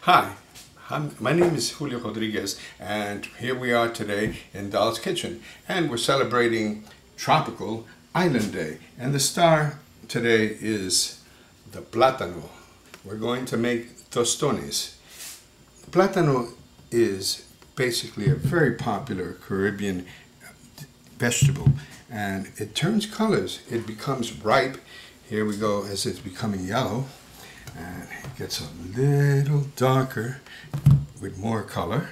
Hi, my name is Julio Rodriguez, and here we are today in Doll's Kitchen, and we're celebrating Tropical Island Day. And the star today is the plátano. We're going to make tostones. Plátano is basically a very popular Caribbean vegetable, and it turns colors. It becomes ripe. Here we go as it's becoming yellow. And it gets a little darker with more color,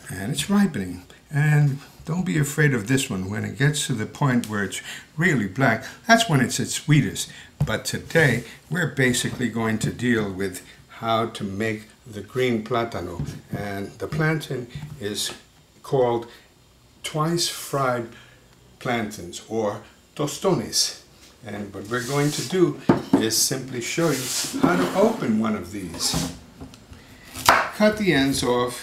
and it's ripening. And don't be afraid of this one. When it gets to the point where it's really black, that's when it's its sweetest. But today we're basically going to deal with how to make the green plátano, and the plantain is called twice fried plantains or tostones. And what we're going to do is simply show you how to open one of these. Cut the ends off,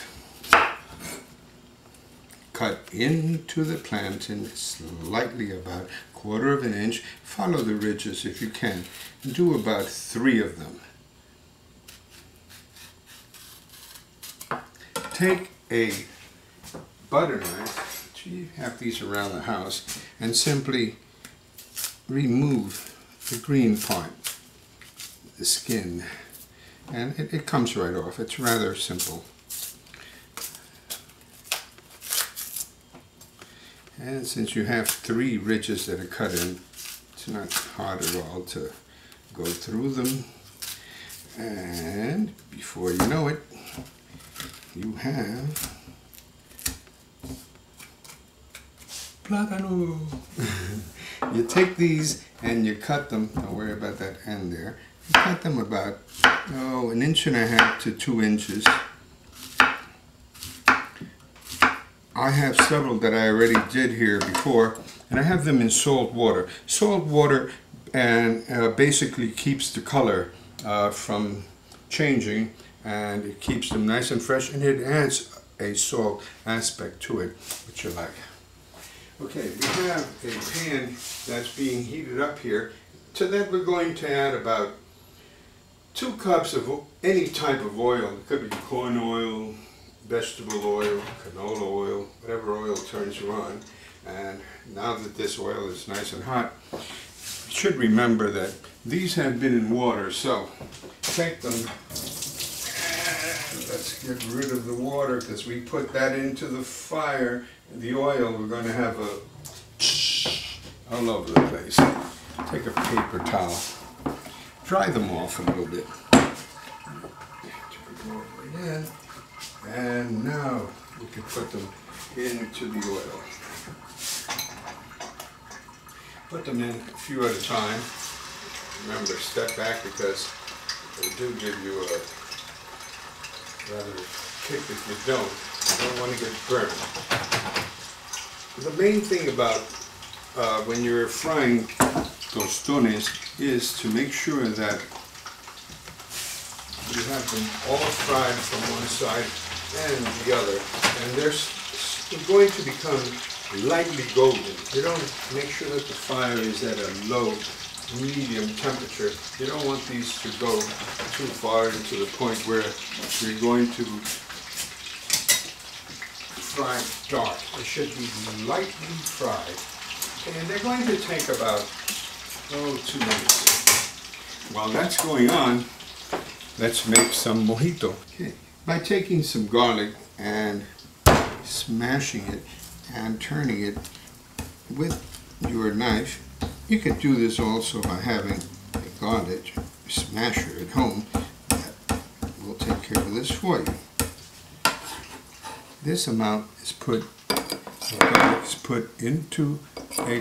cut into the plantain slightly, about 1/4 of an inch. Follow the ridges if you can. Do about 3 of them. Take a butter knife, you have these around the house, and simply remove the green part, the skin, and it comes right off. It's rather simple. And since you have 3 ridges that are cut in, it's not hard at all to go through them. And before you know it, you have plátano. You take these and you cut them, don't worry about that end there. You cut them about 1.5 inches to 2 inches. I have several that I already did here before, and I have them in salt water. Salt water and basically keeps the color from changing, and it keeps them nice and fresh, and it adds a salt aspect to it, which you like. Okay, we have a pan that's being heated up here. To that we're going to add about 2 cups of any type of oil. It could be corn oil, vegetable oil, canola oil, whatever oil turns you on. And now that this oil is nice and hot, you should remember that these have been in water, so take them and let's get rid of the water, because we put that into the fire. The oil, we're going to have all over the place. Take a paper towel, dry them off a little bit. Turn them over again, and now we can put them into the oil. Put them in a few at a time. Remember, step back, because they do give you a rather kick if you don't. You don't want to get burned. The main thing about when you're frying tostones is to make sure that you have them all fried from one side and the other, and they're going to become lightly golden. You don't make sure that the fire is at a low, medium temperature. You don't want these to go too far into the point where you're going to fry dark. They should be lightly fried. And they're going to take about 2 minutes. While that's going on, let's make some mojito. Okay. By taking some garlic and smashing it and turning it with your knife, you could do this also by having a garlic smasher at home that will take care of this for you. This amount is put into a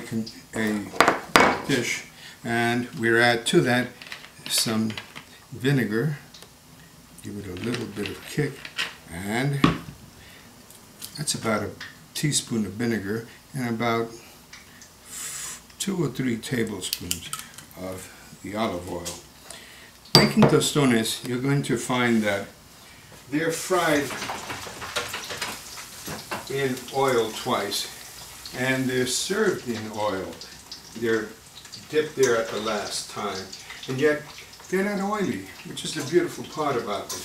dish, and we'll add to that some vinegar, give it a little bit of kick, and that's about a teaspoon of vinegar and about 2 or 3 tablespoons of the olive oil. Making tostones, you're going to find that they're fried in oil twice, and they're served in oil. They're dipped there at the last time, and yet they're not oily, which is the beautiful part about them.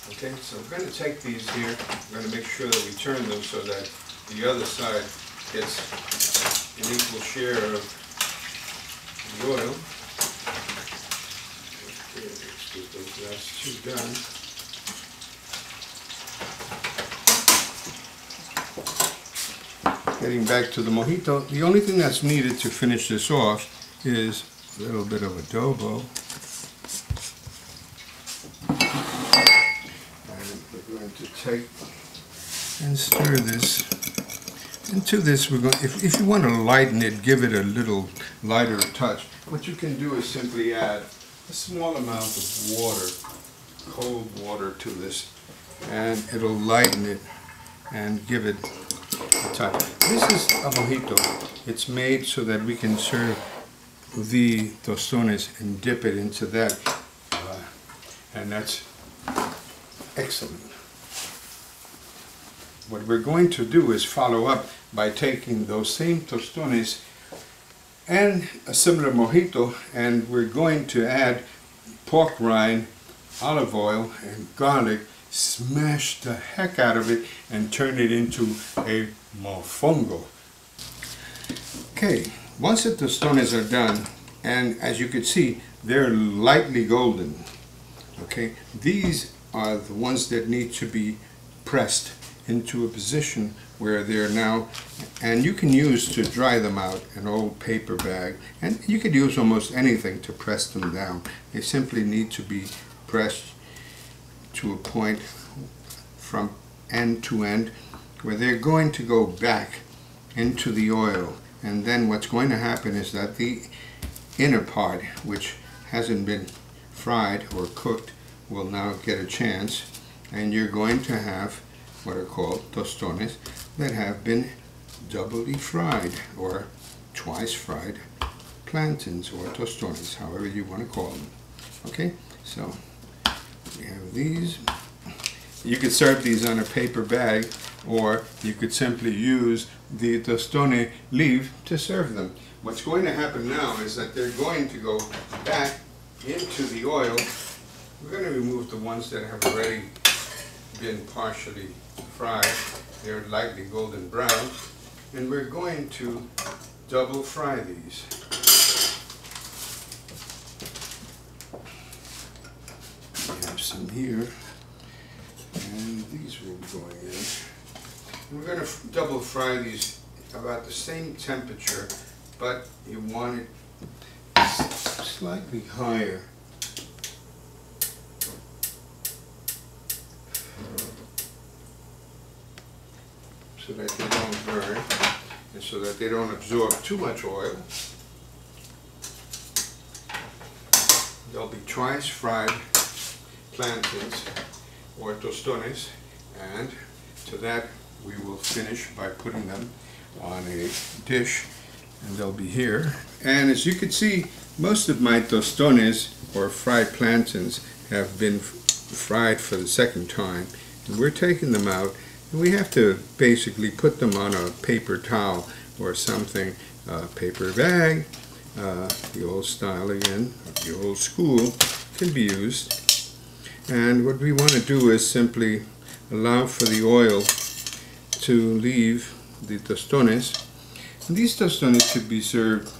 Okay, so we're going to take these here. We're going to make sure that we turn them so that the other side gets an equal share of the oil. Okay, let's get those last two done. Getting back to the mojito, the only thing that's needed to finish this off is a little bit of adobo. And we're going to take and stir this. Into this, we're going. If you want to lighten it, give it a little lighter touch. What you can do is simply add a small amount of water, cold water, to this, and it'll lighten it and give it a touch. This is a mojito. It's made so that we can serve the tostones and dip it into that, and that's excellent. What we're going to do is follow up by taking those same tostones and a similar mojito, and we're going to add pork rind, olive oil, and garlic, smash the heck out of it, and turn it into a mofongo. Okay, once the tostones are done, and as you can see, they're lightly golden. Okay, these are the ones that need to be pressed into a position where they're now, and you can use to dry them out an old paper bag, and you could use almost anything to press them down. They simply need to be pressed to a point from end to end where they're going to go back into the oil, and then what's going to happen is that the inner part, which hasn't been fried or cooked, will now get a chance, and you're going to have what are called tostones that have been doubly fried or twice fried plantains or tostones, however you want to call them. Okay, so we have these. You could serve these on a paper bag, or you could simply use the tostone leaf to serve them. What's going to happen now is that they're going to go back into the oil. We're going to remove the ones that have already been partially fried. They're lightly golden brown, and we're going to double fry these. We have some here, and these will be going in. And we're going to double fry these about the same temperature, but you want it slightly higher. So that they don't burn, and so that they don't absorb too much oil. They'll be twice fried plantains or tostones, and to that we will finish by putting them on a dish, and they'll be here. And as you can see, most of my tostones or fried plantains have been fried for the second time, and we're taking them out. We have to basically put them on a paper towel or something, paper bag, the old style again, the old school, can be used. And what we want to do is simply allow for the oil to leave the tostones. And these tostones should be served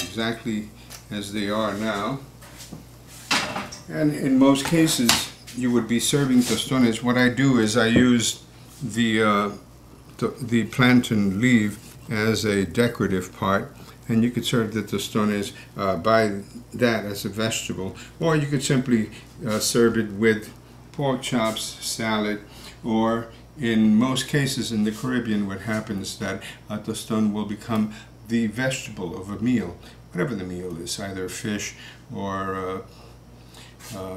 exactly as they are now. And in most cases, you would be serving tostones. What I do is I use the plantain leaf as a decorative part, and you could serve the tostones by that as a vegetable, or you could simply serve it with pork chops, salad, or in most cases in the Caribbean what happens is that a tostone will become the vegetable of a meal, whatever the meal is, either fish or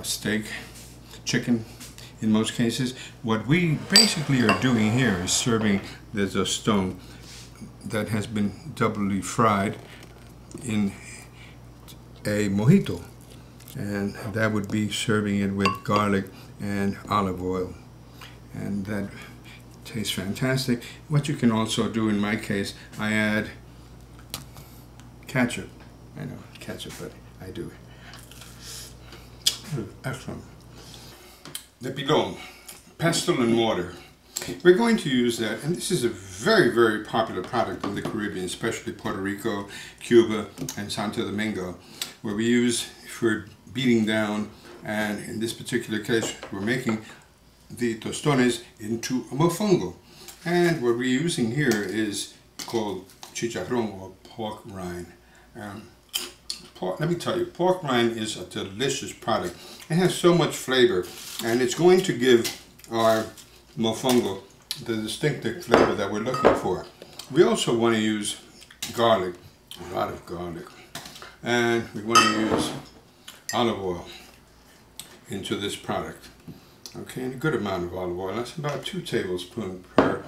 steak, chicken. In most cases, what we basically are doing here is serving the tostone that has been doubly fried in a mojito, and that would be serving it with garlic and olive oil, and that tastes fantastic. What you can also do, in my case, I add ketchup. I know ketchup, but I do. Excellent. Le pilon. pestle and mortar. We're going to use that, and this is a very, very popular product in the Caribbean, especially Puerto Rico, Cuba, and Santo Domingo, where we use for beating down, and in this particular case, we're making the tostones into a mofongo. And what we're using here is called chicharrón, or pork rind. Let me tell you, pork rind is a delicious product. It has so much flavor, and it's going to give our mofongo the distinctive flavor that we're looking for. We also want to use garlic, a lot of garlic, and we want to use olive oil into this product. Okay, and a good amount of olive oil. That's about 2 tablespoons per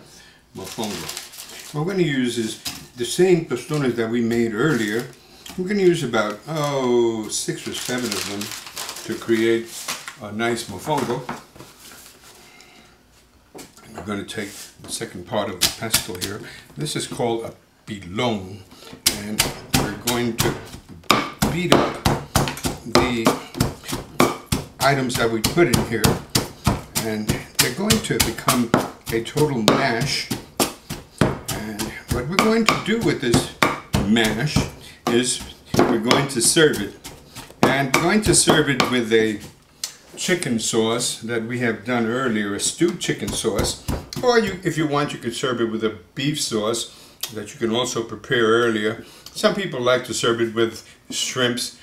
mofongo. What we're going to use is the same tostones that we made earlier. We're going to use about 6 or 7 of them to create a nice mofongo. And we're going to take the second part of the pestle here. This is called a pilón, and we're going to beat up the items that we put in here, and they're going to become a total mash. And what we're going to do with this mash is we're going to serve it, and we're going to serve it with a chicken sauce that we have done earlier, a stewed chicken sauce, or if you want, you could serve it with a beef sauce that you can also prepare earlier. Some people like to serve it with shrimps,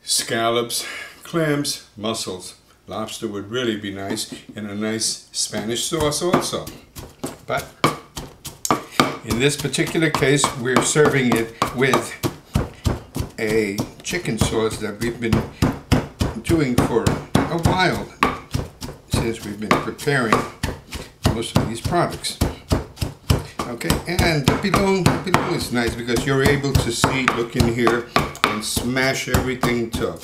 scallops, clams, mussels. Lobster would really be nice in a nice Spanish sauce also. But in this particular case, we're serving it with a chicken sauce that we've been doing for a while, since we've been preparing most of these products. Okay, and the pilón is nice because you're able to see, look in here, and smash everything to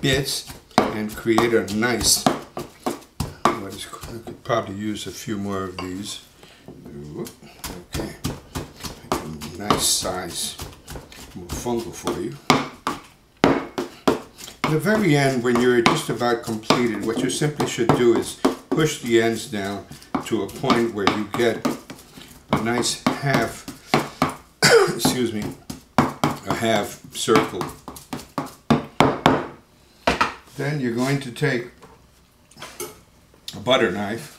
bits and create a nice, I could probably use a few more of these. Okay, nice size mofongo for you. At the very end, when you're just about completed, what you simply should do is push the ends down to a point where you get a nice half, excuse me, a half circle. Then you're going to take a butter knife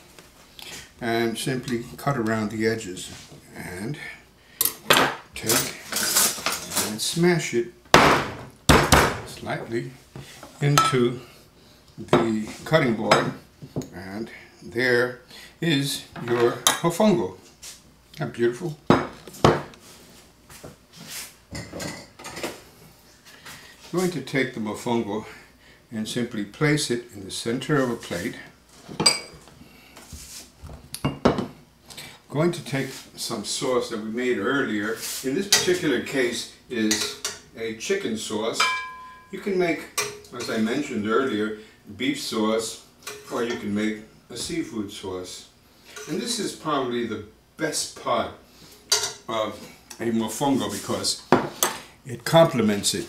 and simply cut around the edges, and take and smash it slightly into the cutting board, and there is your mofongo. Isn't that beautiful? I'm going to take the mofongo and simply place it in the center of a plate. Going to take some sauce that we made earlier. In this particular case is a chicken sauce. You can make, as I mentioned earlier, beef sauce, or you can make a seafood sauce. And this is probably the best part of a mofongo because it complements it.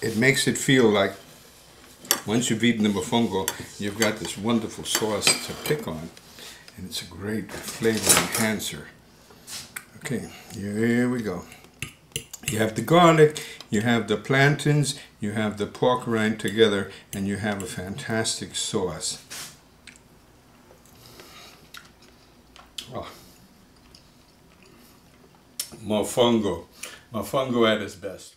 It makes it feel like once you've eaten the mofongo, you've got this wonderful sauce to pick on, and it's a great flavor enhancer. Okay, here we go. You have the garlic, you have the plantains, you have the pork rind together, and you have a fantastic sauce. Oh. Mofongo at its best.